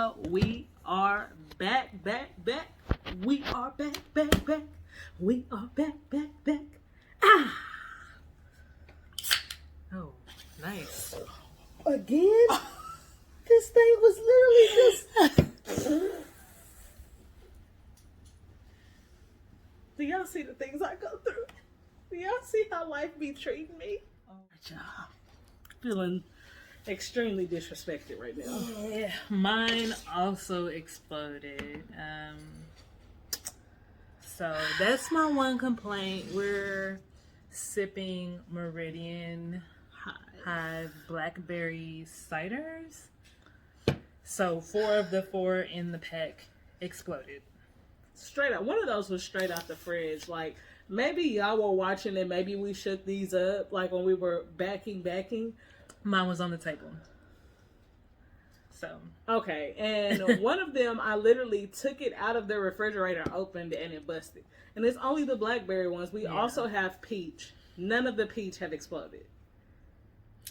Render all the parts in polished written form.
y'all. We are back. We are back. We are back. Ah! Oh, nice. Again? This thing was literally just... Do y'all see the things I go through? Do y'all see how life be treating me? Oh, y'all. Feeling extremely disrespected right now. Yeah, mine also exploded. So that's my one complaint. We're sipping Meridian Hive Blackberry ciders. So 4 of the 4 in the pack exploded. Straight up. One of those was straight out the fridge. Like, maybe y'all were watching and maybe we shook these up, like when we were backing. Mine was on the table. So. Okay, and one of them, I literally took it out of the refrigerator, opened it, and it busted. And it's only the blackberry ones. We also have peach. None of the peach have exploded.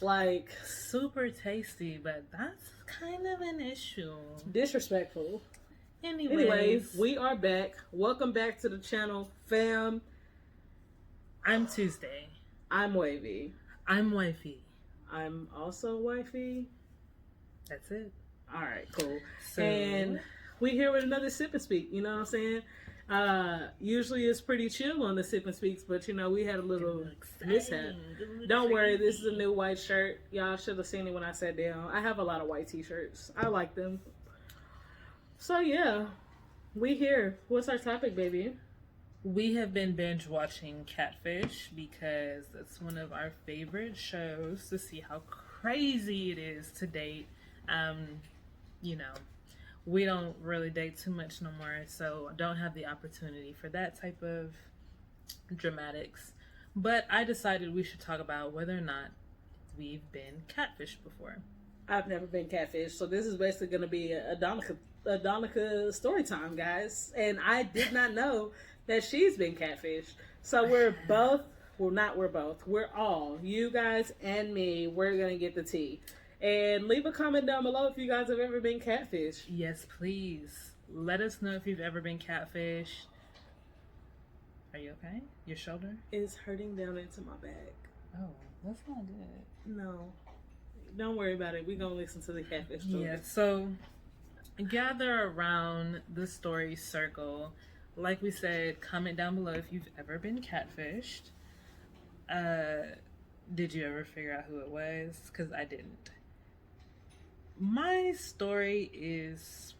Like. Super tasty, but that's kind of an issue. Disrespectful. Anyways, we are back. Welcome back to the channel, fam. I'm Tuesday. I'm Wavy. I'm Wifey. I'm also Wifey. That's it. All right, cool. So, and we here with another Sip and Speak. You know what I'm saying? Usually it's pretty chill on the Sip and Speaks, but you know we had a little mishap. Don't worry, this is a new white shirt. Y'all should have seen it when I sat down. I have a lot of white t-shirts. I like them. So yeah, we here. What's our topic, baby? We have been binge watching Catfish because it's one of our favorite shows to see how crazy it is to date. You know, we don't really date too much no more, so I don't have the opportunity for that type of dramatics. But I decided we should talk about whether or not we've been catfished before. I've never been catfished, so this is basically going to be a Donica story time, guys. And I did not know that she's been catfished. So we're all, you guys and me, we're going to get the tea. And leave a comment down below if you guys have ever been catfished. Yes, please. Let us know if you've ever been catfished. Are you okay? Your shoulder? It's hurting down into my back. Oh, that's not good. No. Don't worry about it. We're going to listen to the catfish story. Yeah, so gather around the story circle. Like we said, comment down below if you've ever been catfished. Did you ever figure out who it was? Because I didn't. My story is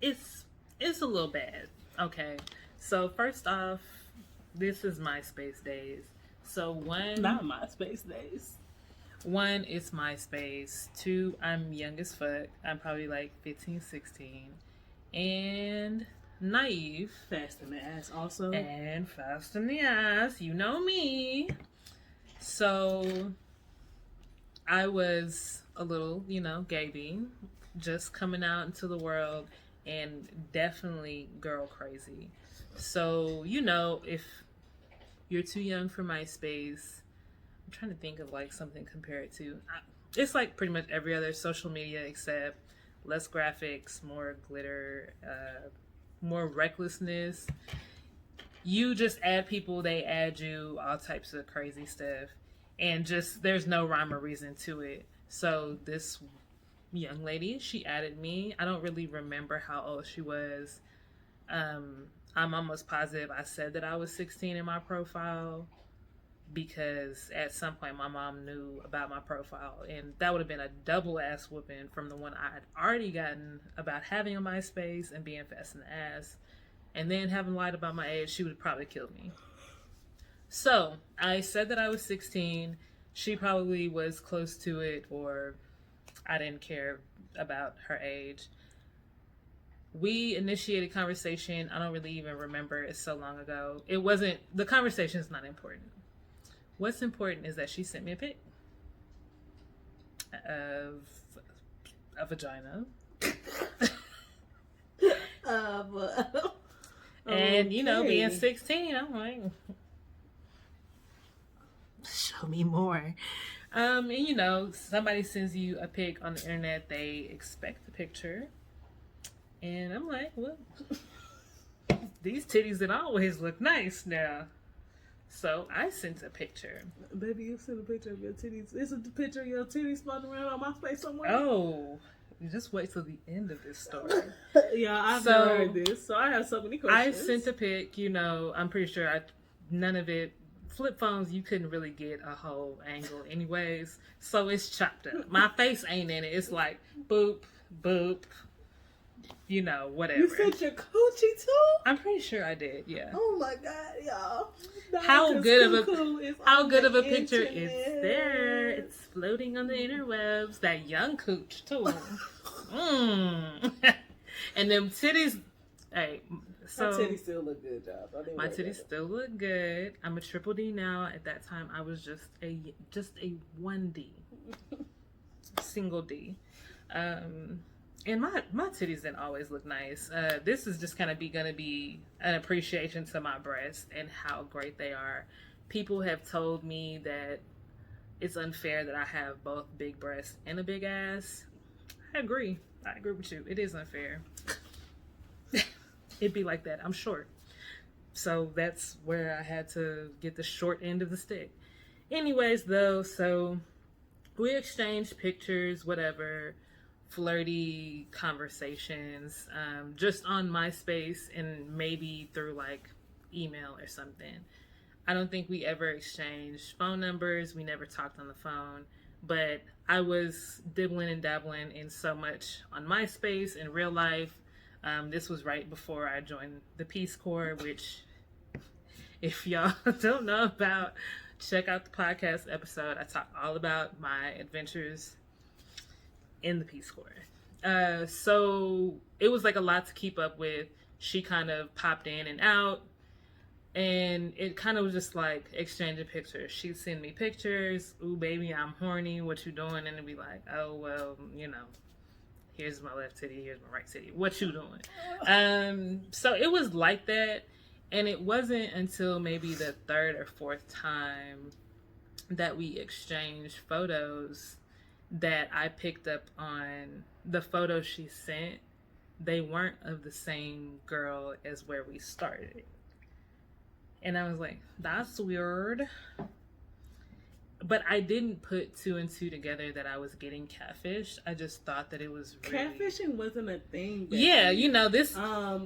it's a little bad. Okay, so first off, this is Myspace days. So not Myspace days. 1, it's Myspace. 2, I'm young as fuck. I'm probably like 15, 16. And naive. Fast in the ass also. And fast in the ass. You know me. So I was a little, gaby. Just coming out into the world and definitely girl crazy. So, if you're too young for MySpace, I'm trying to think of like something compared to. It's like pretty much every other social media except less graphics, more glitter, more recklessness. You just add people, they add you, all types of crazy stuff. And just, there's no rhyme or reason to it. So this young lady, she added me. I don't really remember how old she was. I'm almost positive I said that I was 16 in my profile, because at some point my mom knew about my profile, and that would have been a double ass whooping from the one I had already gotten about having a MySpace and being fast in the ass, and then having lied about my age. She would have probably killed me. So I said that I was 16. She probably was close to it, or I didn't care about her age. We initiated conversation. I don't really even remember. It's so long ago. The conversation is not important. What's important is that she sent me a pic of a vagina. And, being 16, I'm like, show me more. And you know, somebody sends you a pic on the internet, they expect the picture. And I'm like, well, these titties that always look nice now. So I sent a picture. Baby, you sent a picture of your titties. Is it the picture of your titties floating around on Myspace somewhere? Oh, you just wait till the end of this story. Yeah, I've never heard this, so I have so many questions. I sent a pic, you know, I'm pretty sure none of it, flip phones, you couldn't really get a whole angle anyways, so it's chopped up. My face ain't in it. It's like, boop, boop, you know, whatever. You sent your coochie too? I'm pretty sure I did, yeah. Oh my God, y'all. How good of a picture internet. is there? It's floating on the interwebs. That young cooch too. And them titties. Hey, so my titties still look good, y'all. My titties still look good. I'm a triple D now. At that time, I was just a 1D, single D. And my titties didn't always look nice. This is just kind of gonna be an appreciation to my breasts and how great they are. People have told me that it's unfair that I have both big breasts and a big ass. I agree with you. It is unfair. It'd be like that. I'm short. So that's where I had to get the short end of the stick. Anyways, though, so we exchanged pictures, whatever. Flirty conversations, just on MySpace and maybe through like email or something. I don't think we ever exchanged phone numbers. We never talked on the phone, but I was dibbling and dabbling in so much on MySpace in real life. This was right before I joined the Peace Corps, which if y'all don't know about, check out the podcast episode. I talk all about my adventures in the Peace Corps. So it was like a lot to keep up with. She kind of popped in and out, and it kind of was just like exchanging pictures. She'd send me pictures. Ooh, baby, I'm horny. What you doing? And it'd be like, oh, well, you know, here's my left titty. Here's my right titty. What you doing? So it was like that. And it wasn't until maybe the third or fourth time that we exchanged photos that I picked up on the photos she sent. They weren't of the same girl as where we started. And I was like, that's weird. But I didn't put two and two together that I was getting catfished. I just thought that it was really... Catfishing wasn't a thing. Yeah, you know, this... the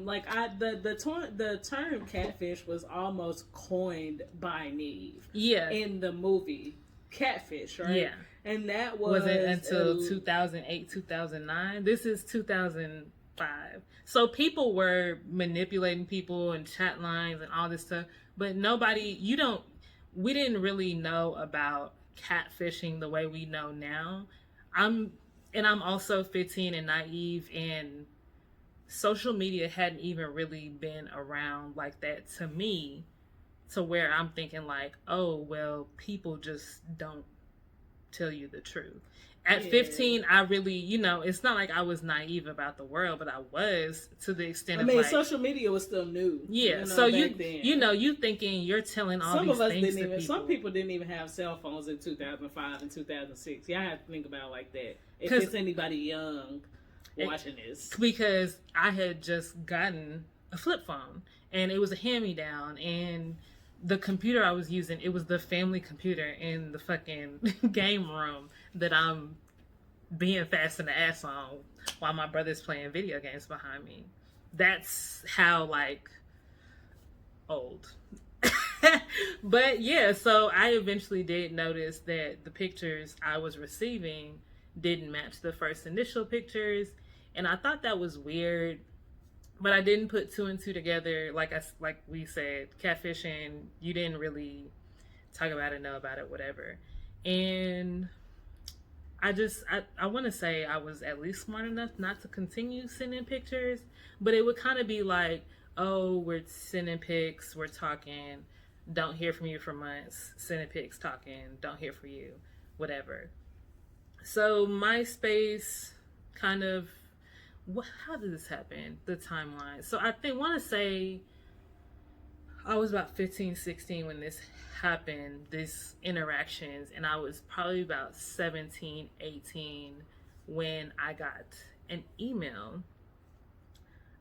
term catfish was almost coined by Neve. Yeah. In the movie Catfish, right? Yeah. And that was... Wasn't until 2008, 2009. This is 2005. So people were manipulating people and chat lines and all this stuff. But we didn't really know about catfishing the way we know now. I'm also 15 and naive, and social media hadn't even really been around like that to me, to where I'm thinking like, oh, well, people just don't tell you the truth. At 15, I really, you know, it's not like I was naive about the world, but I was, to the extent of like... social media was still new. Yeah, you know, so then. you thinking you're telling all these things to people. Some people didn't even have cell phones in 2005 and 2006. Y'all have to think about it like that. If it's anybody young watching this. Because I had just gotten a flip phone, and it was a hand-me-down, and the computer I was using, it was the family computer in the fucking game room that I'm being fast in the ass on while my brother's playing video games behind me. That's how, like, old. But yeah, so I eventually did notice that the pictures I was receiving didn't match the first initial pictures, and I thought that was weird. But I didn't put two and two together. Like we said, catfishing, you didn't really talk about it, know about it, whatever. And I want to say I was at least smart enough not to continue sending pictures. But it would kind of be like, oh, we're sending pics, we're talking, don't hear from you for months, sending pics, talking, don't hear from you, whatever. So MySpace kind of... how did this happen? The timeline. So I want to say I was about 15, 16 when this happened, this interactions, and I was probably about 17, 18 when I got an email.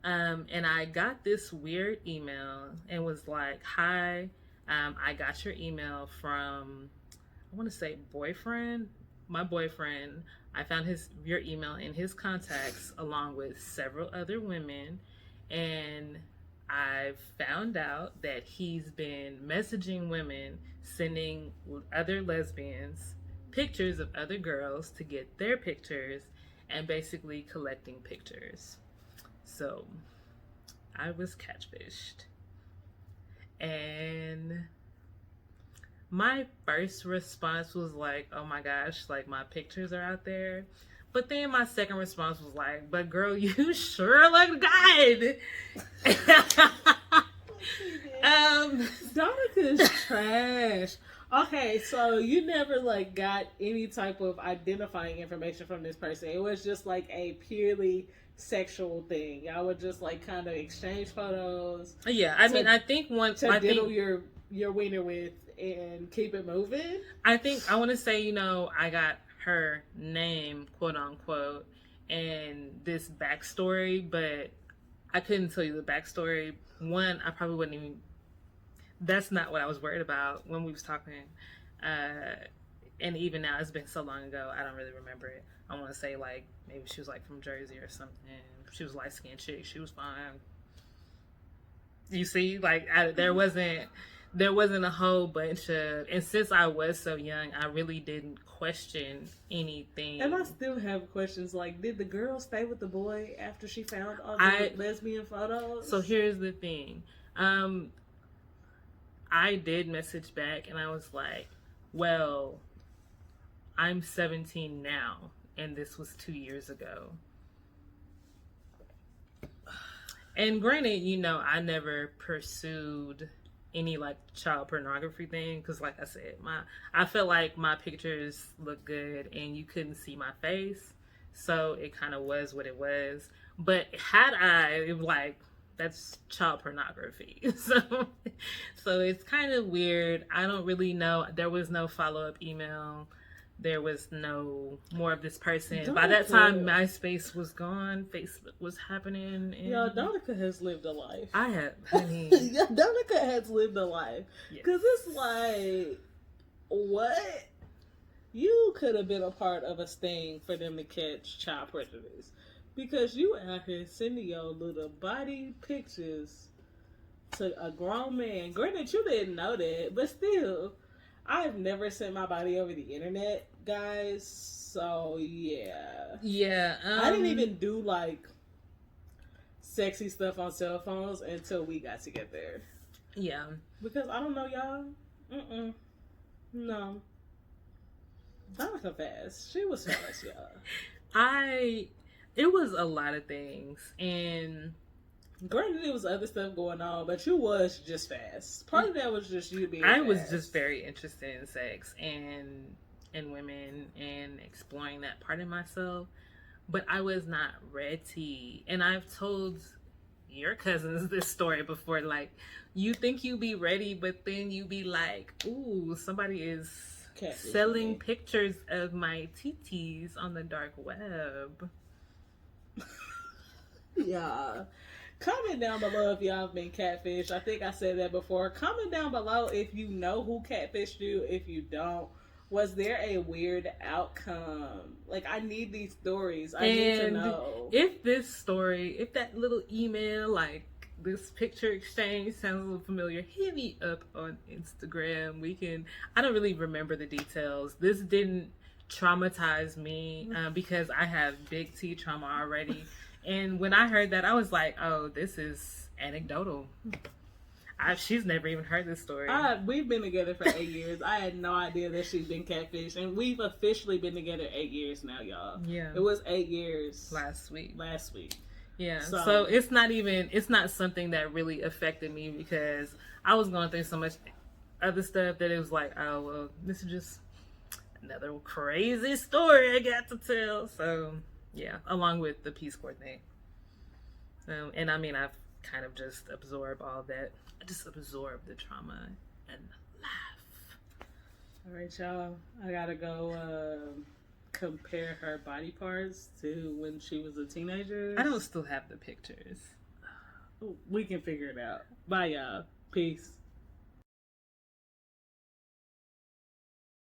And I got this weird email and was like, hi, I got your email from, I want to say boyfriend, my boyfriend. I found your email in his contacts along with several other women, and I found out that he's been messaging women, sending other lesbians pictures of other girls to get their pictures, and basically collecting pictures. So I was catfished. And my first response was like, oh my gosh, like my pictures are out there. But then my second response was like, but girl, you sure look good. Donica's trash. Okay, so you never like got any type of identifying information from this person. It was just like a purely sexual thing. Y'all would just like kind of exchange photos. Yeah, I mean, I think once to diddle your wiener with and keep it moving. I want to say, you know, I got her name, quote unquote, and this backstory, but I couldn't tell you the backstory. One, I probably wouldn't even. That's not what I was worried about when we was talking. And even now, it's been so long ago, I don't really remember it. I want to say like maybe she was like from Jersey or something. She was light skinned chick. She was fine. You see, like there wasn't a whole bunch of. And since I was so young, I really didn't question anything. And I still have questions like, did the girl stay with the boy after she found all the lesbian photos? So here's the thing. I did message back and I was like, well, I'm 17 now, and this was 2 years ago. And granted, you know, I never pursued any like child pornography thing because, like I said, I felt like my pictures looked good and you couldn't see my face, so it kind of was what it was. But had it was like, that's child pornography. So it's kind of weird. I don't really know. There was no follow-up email. There was no more of this person. By that time, MySpace was gone. Facebook was happening. And Donica has lived a life. I have. Honey. Donica has lived a life. Because it's like, what? You could have been a part of a sting for them to catch child predators. Because you out here sending your little body pictures to a grown man. Granted, you didn't know that, but still, I've never sent my body over the internet, guys. So yeah, I didn't even do like sexy stuff on cell phones until we got together. Yeah, because I don't know, y'all. No, Donica fast. She was fast, y'all. It was a lot of things, and granted, there was other stuff going on, but you was just fast. Part of that was just you being. I was just very interested in sex and women and exploring that part of myself, but I was not ready. And I've told your cousins this story before. Like, you think you be ready, but then you be like, "Ooh, somebody is selling pictures of my TTs on the dark web." Yeah. Comment down below if y'all have been catfished. I think I said that before. Comment down below if you know who catfished you. If you don't, was there a weird outcome? Like, I need these stories. I need to know. If that little email, like this picture exchange sounds a little familiar, hit me up on Instagram. I don't really remember the details. This didn't traumatize me because I have big T trauma already. And when I heard that, I was like, oh, this is anecdotal. She's never even heard this story. We've been together for 8 years. I had no idea that she'd been catfished. And we've officially been together 8 years now, y'all. Yeah. It was 8 years. Last week. Yeah. So it's not something that really affected me because I was going through so much other stuff that it was like, oh, well, this is just another crazy story I got to tell. So, yeah, along with the Peace Corps thing. And I mean, I've kind of just absorb all that. Just absorb the trauma and laugh. All right, y'all. I gotta go compare her body parts to when she was a teenager. I don't still have the pictures. We can figure it out. Bye, y'all. Peace.